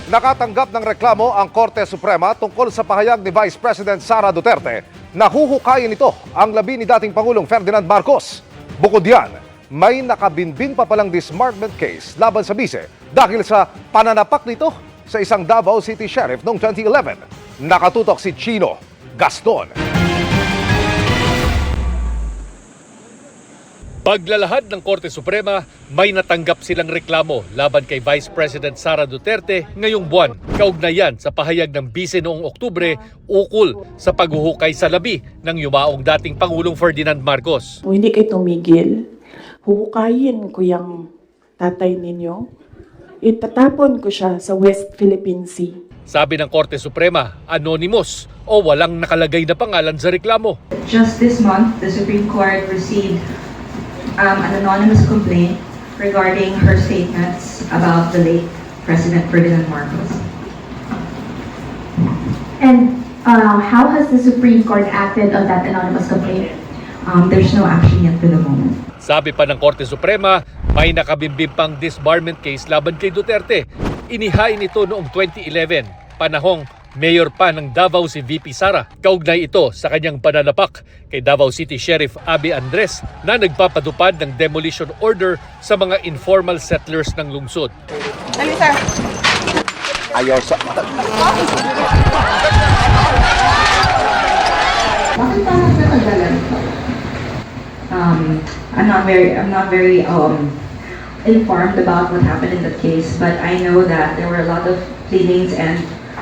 Nakatanggap ng reklamo ang Korte Suprema tungkol sa pahayag ni Vice President Sara Duterte na huhukayin ito ang labi ni dating Pangulong Ferdinand Marcos. Bukod yan, may nakabinbin pa palang disbarment case laban sa bise dahil sa pananapak nito sa isang Davao City Sheriff noong 2011. Nakatutok si Chino Gaston. Paglalahad ng Korte Suprema, may natanggap silang reklamo laban kay Vice President Sara Duterte ngayong buwan. Kaugnayan sa pahayag ng bise noong Oktubre ukol sa paghuhukay sa labi ng yumaong dating Pangulong Ferdinand Marcos. Kung hindi kayo tumigil, huhukayin ko yung tatay ninyo. Itatapon ko siya sa West Philippine Sea. Sabi ng Korte Suprema, anonymous o walang nakalagay na pangalan sa reklamo. Just this month, the Supreme Court received an anonymous complaint regarding her statements about the late President Ferdinand Marcos. And how has the Supreme Court acted on that anonymous complaint? There's no action yet for the moment. Sabi pa ng Korte Suprema, may nakabimbing pang disbarment case laban kay Duterte. Inihain ito noong 2011, panahong mayor pa ng Davao si VP Sara. Kaugnay ito sa kanyang pananapak kay Davao City Sheriff Abby Andres na nagpapadupad ng demolition order sa mga informal settlers ng lungsod. Ayaw sa... Bakit parang natagalan ito? I'm not very informed about what happened in the case, but I know that there were a lot of pleadings and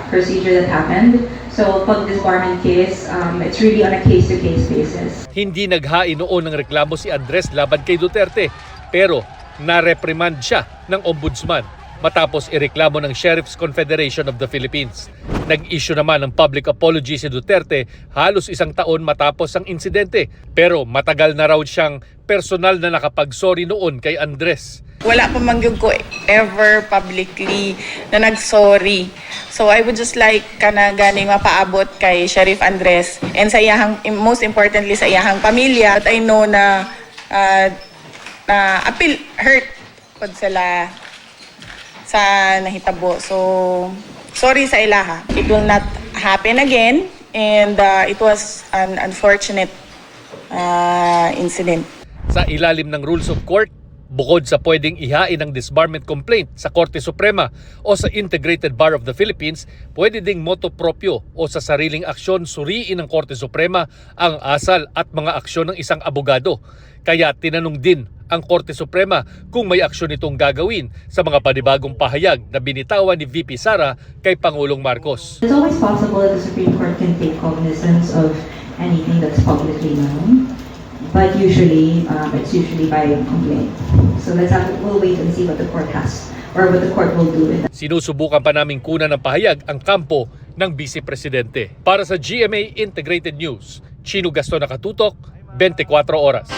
procedure that happened. So pag disbarment case, it's really on a case-to-case basis. Hindi naghain noon ng reklamo si Andres laban kay Duterte, pero na-reprimand siya ng ombudsman matapos ireklamo ng Sheriff's Confederation of the Philippines. Nag-issue naman ng public apology si Duterte halos isang taon matapos ang insidente, pero matagal na raw siyang personal na nakapag-sorry noon kay Andres. Wala pa mangyog ko ever publicly na nag-sorry. So I would just like kana ganing mapaabot kay Sheriff Andres and sa iyahang, most importantly sa iyahang pamilya. But I know na appeal hurt pag sila sa nahitabo. So sorry sa ilaha. It will not happen again and it was an unfortunate incident. Sa ilalim ng rules of court, bukod sa pwedeng ihain ng disbarment complaint sa Korte Suprema o sa Integrated Bar of the Philippines, pwede ding motu proprio o sa sariling aksyon suriin ng Korte Suprema ang asal at mga aksyon ng isang abogado. Kaya tinanong din ang Korte Suprema kung may aksyon itong gagawin sa mga panibagong pahayag na binitawan ni VP Sara kay Pangulong Marcos. It's always possible that the Supreme Court can take cognizance of anything that's publicly known. But usually, it's usually by complaint. So we'll wait and see what the court has or what the court will do with that. Sinusubukan pa naming kunan ng pahayag ang kampo ng Vice Presidente. Para sa GMA Integrated News, Chino Gaston nakatutok, 24 oras.